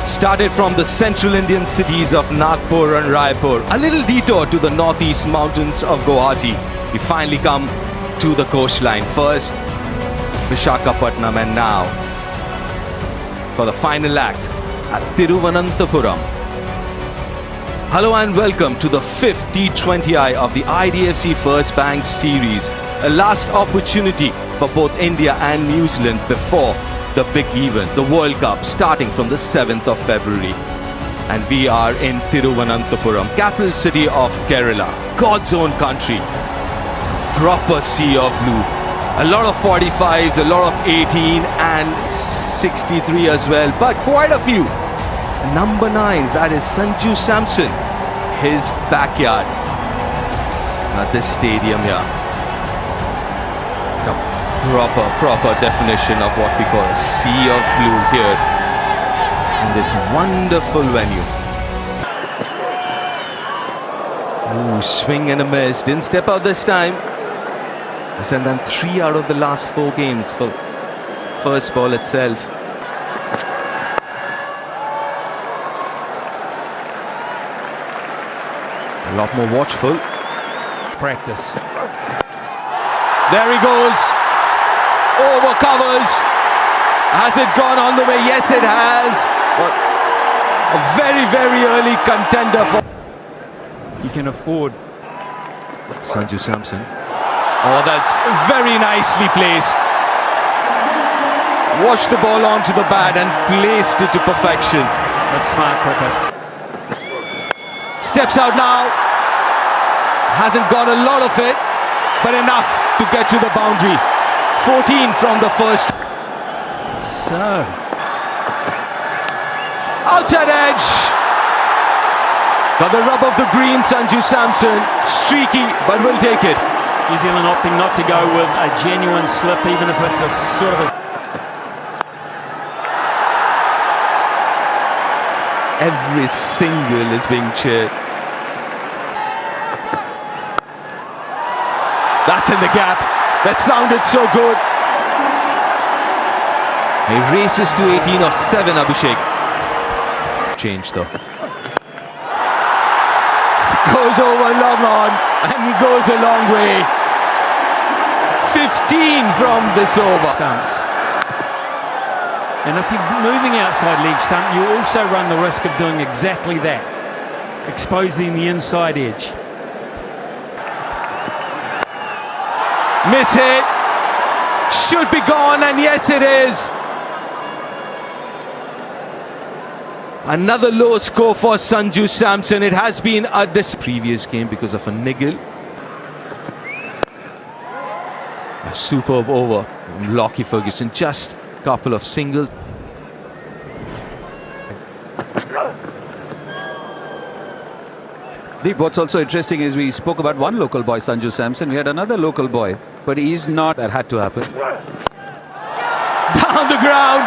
Started from the central Indian cities of Nagpur and Raipur, a little detour to the northeast mountains of Guwahati. We finally come to the coastline. First, Visakhapatnam, and now for the final act at Thiruvananthapuram. Hello and welcome to the 5th T20I of the IDFC First Bank Series, a last opportunity for both India and New Zealand before the big event, the World Cup, starting from the 7th of February. And we are in Thiruvananthapuram, capital city of Kerala, God's own country, proper sea of blue. A lot of 45s, a lot of 18 and 63 as well, but quite a few number 9s, that is Sanju Samson, his backyard. Now this stadium here, a proper definition of what we call a sea of blue here in this wonderful venue. Ooh, swing and a miss, didn't step out this time. And then 3 out of the last 4 games for first ball itself. A lot more watchful. Practice. There he goes. Over covers. Has it gone on the way? Yes, it has. A very, very early contender for. He can afford. Sanju Samson. Oh, that's very nicely placed. Watched the ball onto the bat and placed it to perfection. That's smart cricket. Steps out now. Hasn't got a lot of it, but enough to get to the boundary. 14 from the first. So. Outside edge. Got the rub of the green, Sanju Samson. Streaky, but will take it. New Zealand opting not to go with a genuine slip, even if it's a sort of a... Every single is being cheered. That's in the gap. That sounded so good. He races to 18 of 7, Abhishek. Change though. Goes over long on, and he goes a long way. 15 from this over. Stumps. And if you're moving outside leg stump, you also run the risk of doing exactly that. Exposing the inside edge. Miss it. Should be gone, and yes it is. Another low score for Sanju Samson. It has been a previous game because of a niggle. A superb over from Lockie Ferguson. Just a couple of singles. Deep, what's also interesting is we spoke about one local boy, Sanju Samson. We had another local boy, but he's not. That had to happen. Down the ground.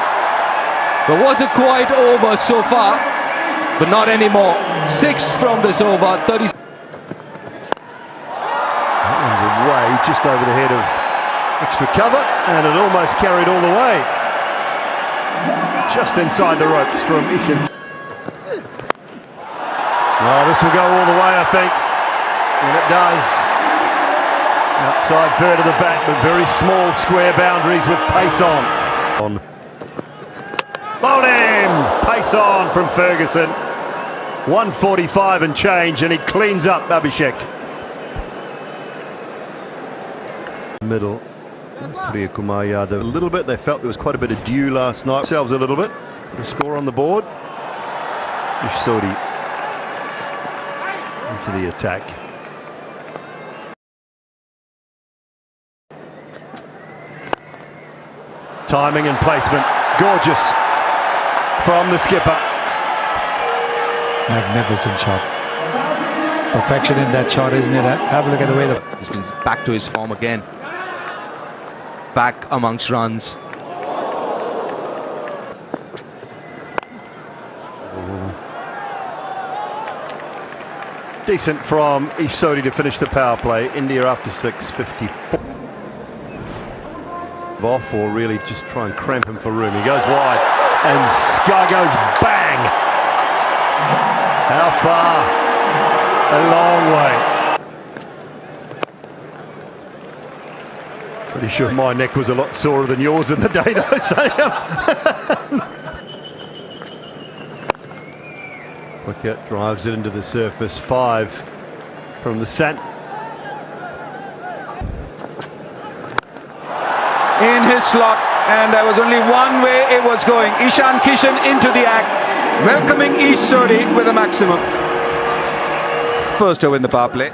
But was it quite over so far? But not anymore. 6 from this over. 30. That one's away, just over the head of extra cover, and it almost carried all the way. Just inside the ropes from Ishan. Oh, this will go all the way, I think. And it does. Outside third of the bat, but very small square boundaries with pace on. Bowled him! Pace on from Ferguson. 145 and change, and he cleans up Abhishek. Middle. Priya Kumar Yadav a little bit. They felt there was quite a bit of dew last night. Themselves a little bit. A score on the board. Ishsodi into the attack. Timing and placement. Gorgeous from the skipper. Magnificent shot. Perfection in that shot, isn't it? Have a look at the way He's been back to his form again. Back amongst runs. Decent from Ishsodi to finish the power play. India after 6:54. Off, or really just try and cramp him for room. He goes wide. And Sky goes bang. How far? A long way. Pretty sure my neck was a lot sorer than yours in the day though, Sam. Plickett drives it into the surface. 5 from the Sant. In his slot, and there was only one way it was going. Ishan Kishan into the act, welcoming East Sodi with a maximum. First over in the power play.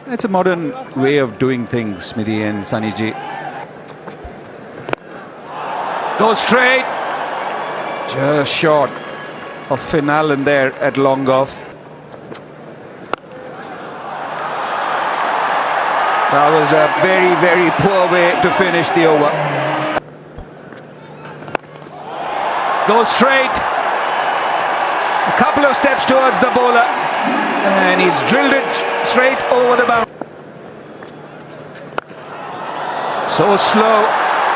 It's a modern way of doing things, Smithy and Sunny G. Goes straight. Just short of Finn Allen there at long off. That was a very, very poor way to finish the over. Goes straight. A couple of steps towards the bowler. And he's drilled it straight over the boundary. So slow,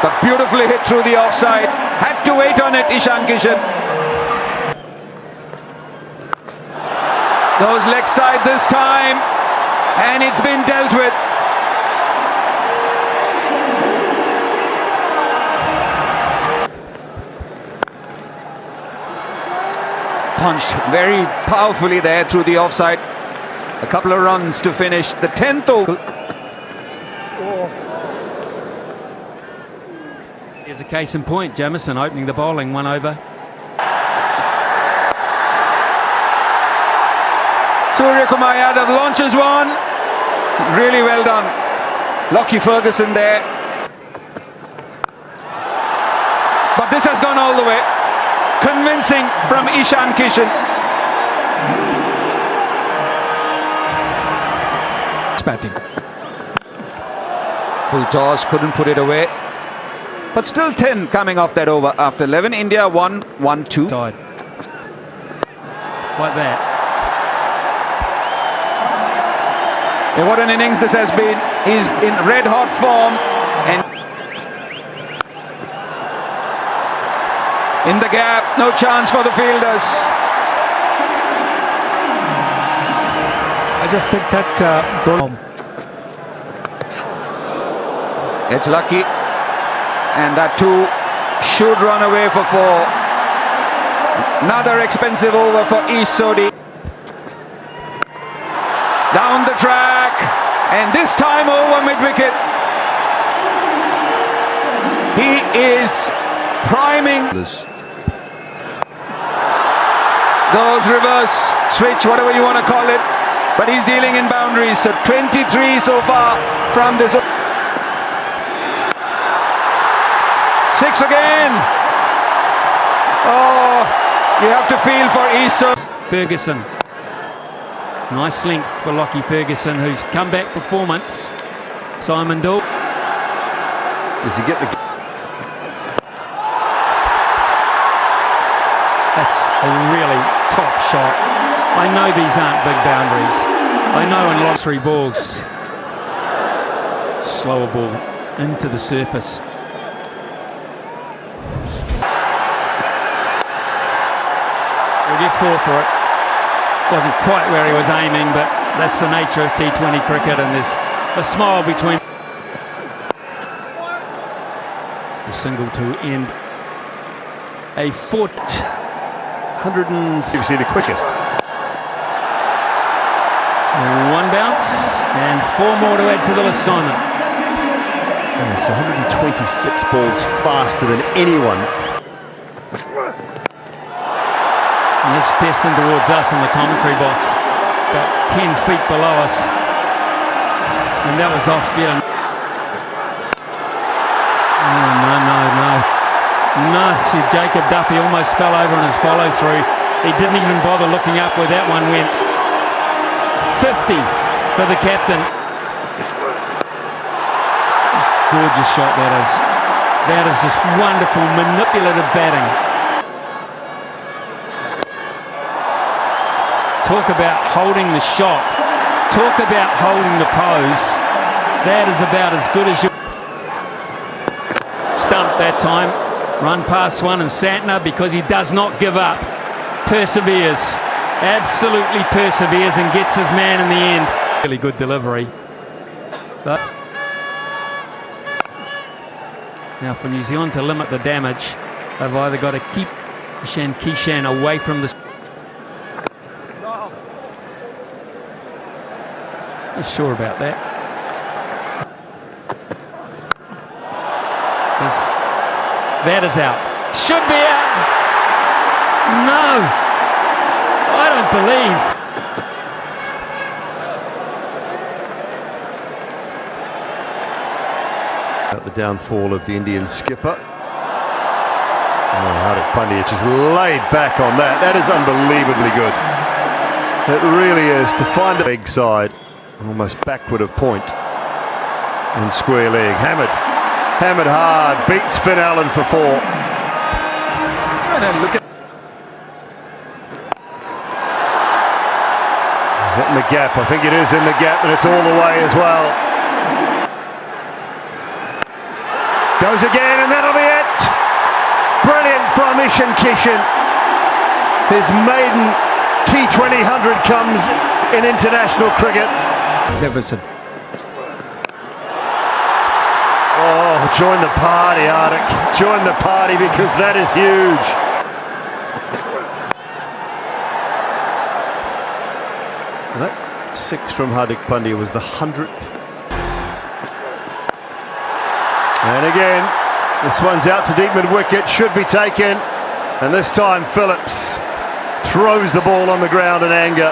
but beautifully hit through the offside. Had to wait on it, Ishan Kishan. Goes leg side this time. And it's been dealt with. Punched very powerfully there through the offside. A couple of runs to finish the 10th over. Here's a case in point. Jamieson opening the bowling 1 over. Surya Kumar Yadav launches one. Really well done. Lockie Ferguson there. But this has gone all the way. Convincing from Ishan Kishan. Batting. Full toss, couldn't put it away. But still 10 coming off that over after 11. India 1-1-2. Side. Like that. Yeah, what an innings this has been. He's in red hot form. And in the gap, no chance for the fielders. I just think that It's lucky. And that too should run away for 4. Another expensive over for East Sodi. Down the track. And this time over mid-wicket. He is priming. Goes reverse, switch, whatever you want to call it. But he's dealing in boundaries. So 23 so far from this. 6 again. Oh, you have to feel for Isa. Ferguson. Nice link for Lockie Ferguson, whose comeback performance. Simon Dool. Does he get the... That's a really top shot. I know these aren't big boundaries. I know in lots 3 balls. Slower ball into the surface. He'll get 4 for it. Wasn't quite where he was aiming, but that's the nature of T20 cricket, and there's a smile between. It's the single to end a foot. 150, the quickest. 1 bounce and 4 more to add to the list, Simon. Oh, so 126 balls faster than anyone. It's destined towards us in the commentary box, about 10 feet below us, and that was off. Yeah. No. See, Jacob Duffy almost fell over on his follow through. He didn't even bother looking up where that one went. 50 for the captain. Gorgeous shot that is. That is just wonderful, manipulative batting. Talk about holding the shot. Talk about holding the pose. That is about as good as you. that time. Run past one, and Santner, because he does not give up, perseveres. Absolutely perseveres and gets his man in the end. Really good delivery. But now for New Zealand to limit the damage, they've either got to keep Ishan Kishan away from the... Not sure about that. That is out. Should be out. No. I don't believe. At the downfall of the Indian skipper. Hardik Pandya just laid back on that. That is unbelievably good. It really is, to find the leg side, almost backward of point in square leg. Hammered hard, beats Finn Allen for 4. Look at Is that in the gap? I think it is in the gap, and it's all the way as well. Goes again, and that'll be it. Brilliant from Ishan Kishan. His maiden T20 100 comes in international cricket. Magnificent. Oh, join the party, Hardik. Join the party, because that is huge. That 6 from Hardik Pandya was the 100th. And again, this one's out to deep mid-wicket, should be taken. And this time Phillips throws the ball on the ground in anger.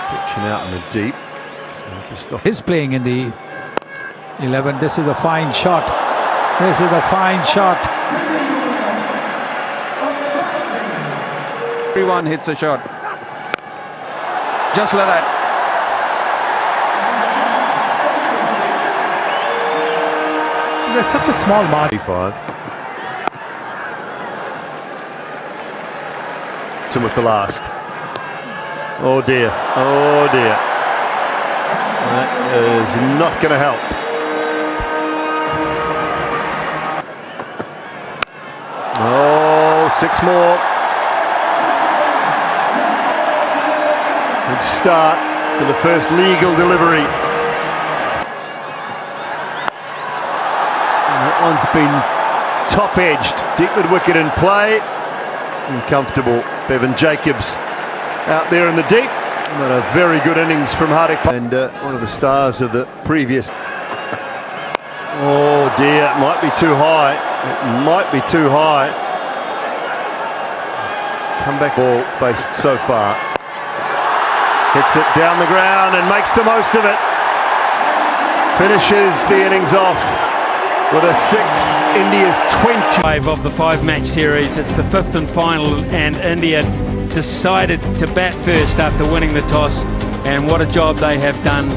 Pitching out in the deep. He's playing in the 11. This is a fine shot. This is a fine shot. everyone hits a shot. Just like that. There's such a small margin. 5. With the last. Oh dear, oh dear. That is not going to help. Oh, 6 more. Good start for the first legal delivery. And that one's been top-edged. Deep mid-wicket in play. Uncomfortable. Bevan Jacobs out there in the deep. But a very good innings from Hardik Pandya, and one of the stars of the previous. Oh dear, it might be too high. It might be too high. Comeback ball faced so far. Hits it down the ground and makes the most of it. Finishes the innings off with a 6, India's 20. Of the 5-match series, it's the 5th and final, and India decided to bat first after winning the toss, and what a job they have done.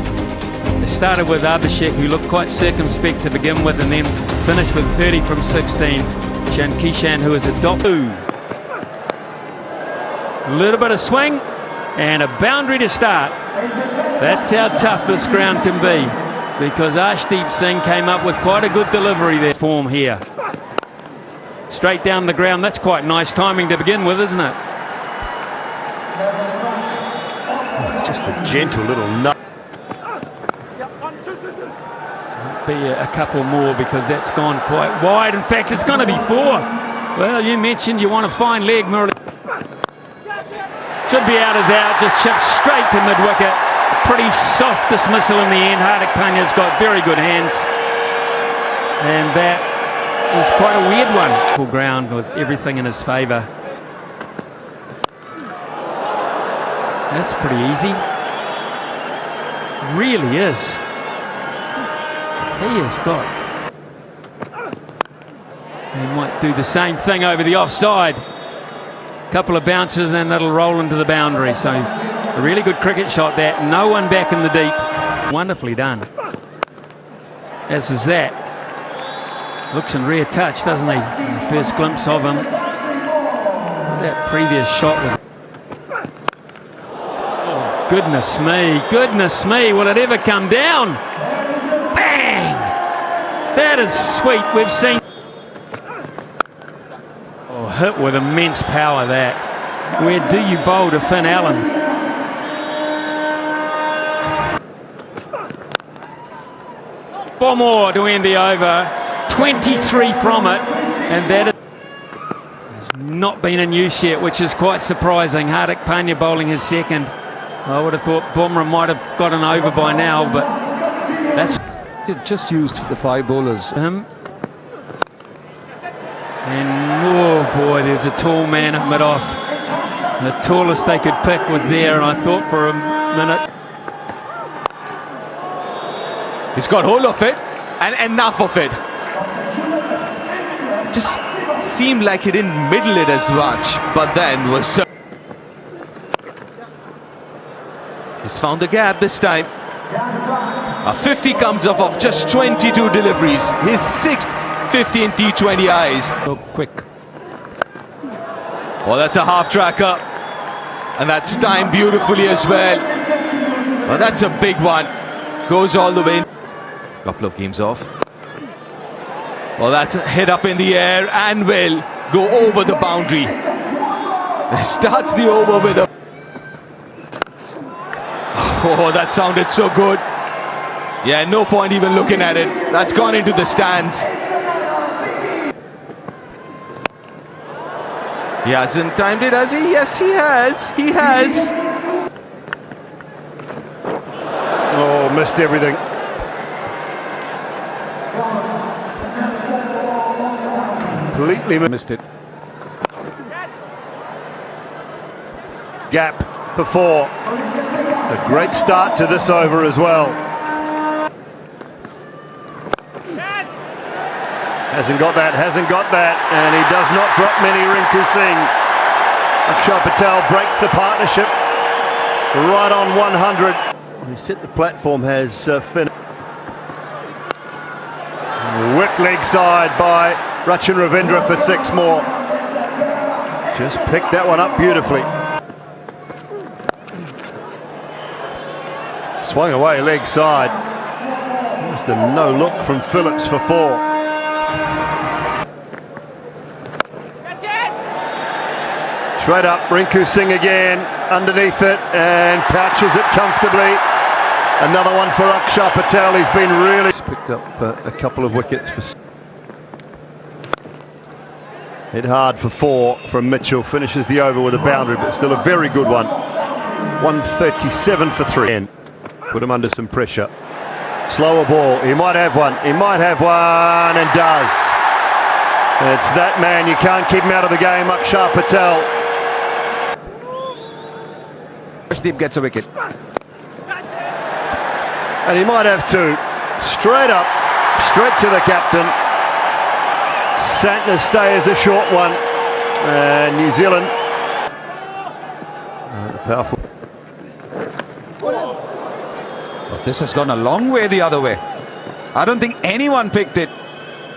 They started with Abhishek, who looked quite circumspect to begin with, and then finished with 30 from 16. Ishan Kishan, who is a A little bit of swing and a boundary to start. That's how tough this ground can be, because Arshdeep Singh came up with quite a good delivery there. Form here. Straight down the ground. That's quite nice timing to begin with, isn't it? It's just a gentle little nut. Be a couple more, because that's gone quite wide. In fact, it's going to be 4. Well, you mentioned you want a fine leg, Murali. Should be out as out. Just chipped straight to mid-wicket. Pretty soft dismissal in the end. Hardik Pandya's got very good hands, and that is quite a weird one. Full ground with everything in his favour. That's pretty easy. Really is. He has got. He might do the same thing over the offside. Couple of bounces and it'll roll into the boundary. So a really good cricket shot that. No one back in the deep. Wonderfully done. As is that. Looks in rare touch, doesn't he? The first glimpse of him. That previous shot was... Oh. Goodness me, will it ever come down? Bang! That is sweet, we've seen... Oh, hit with immense power that. Where do you bowl to Finn Allen? Four more to end the over. 23 from it, and that has not been in use yet, which is quite surprising. Hardik Pandya bowling his second. I would have thought Bumrah might have gotten over by now, but that's Just used the 5 bowlers. him. And oh boy, there's a tall man at mid-off. The tallest they could pick was there, and I thought for a minute. He's got hold of it and enough of it. Just seemed like he didn't middle it as much, but then was... He's found the gap this time. A 50 comes off of just 22 deliveries. His 6th 50 in T20Is. So quick. Well, that's a half tracker. And that's timed beautifully as well. Well, that's a big one. Goes all the way. Couple of games off. Well, that's a hit up in the air and will go over the boundary. Starts the over with a... Oh, that sounded so good. Yeah, no point even looking at it. That's gone into the stands. He hasn't timed it, has he? Yes, he has. He has. Oh, missed everything. Completely missed it. Gap for 4. A great start to this over as well. Hasn't got that, and he does not drop many. Rinku Singh. Akshar Patel breaks the partnership right on 100. He set the platform, has Finn. Whipped leg side by Rachin Ravindra for 6 more. Just picked that one up beautifully. Swung away leg side. Just a no look from Phillips for 4. Straight up, Rinku Singh again, underneath it, and pouches it comfortably. Another one for Akshar Patel. He's been really... Picked up a couple of wickets for... Hit hard for 4 from Mitchell. Finishes the over with a boundary, but still a very good one. 137 for 3. Put him under some pressure. Slower ball. He might have one. He might have one, and does. It's that man. You can't keep him out of the game, Akshar Patel. Deep gets a wicket. And he might have 2. Straight up, straight to the captain. Santner's stay is a short one. And New Zealand. Powerful. This has gone a long way the other way. I don't think anyone picked it.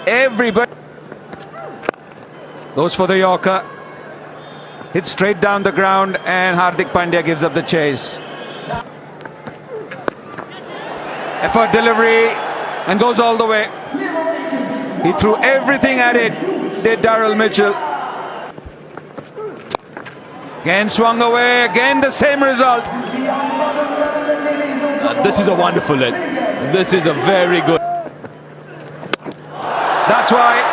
Everybody goes for the Yorker. Hits straight down the ground, and Hardik Pandya gives up the chase. Effort delivery, and goes all the way. He threw everything at it, did Daryl Mitchell. Again swung away, again the same result. This is a wonderful hit. This is a very good... That's why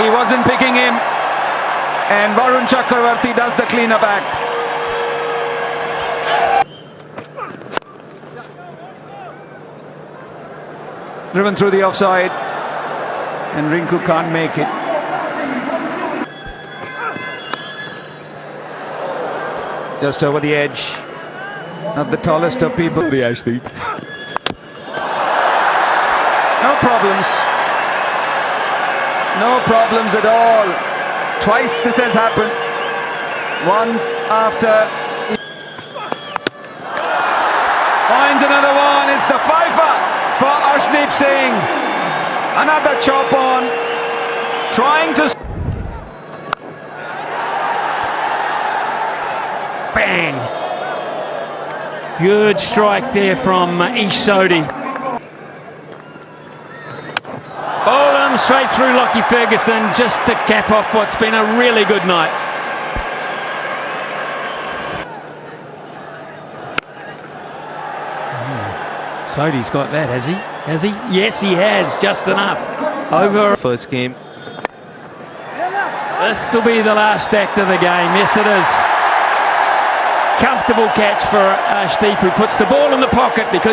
he wasn't picking him. And Varun Chakravarti does the clean-up act. Driven through the offside, and Rinku can't make it. Just over the edge. Not the tallest of people. No problems. No problems at all. Twice this has happened. One after. Finds another one. It's the fifer for Arshdeep Singh. Another chop on. Trying to... Bang! Good strike there from Ish Sodhi. Bolam straight through Lockie Ferguson just to cap off what's been a really good night. Sodhi's got that, has he? Has he? Yes, he has, just enough. Over. First game. This will be the last act of the game. Yes, it is. Comfortable catch for Arshdeep, who puts the ball in the pocket because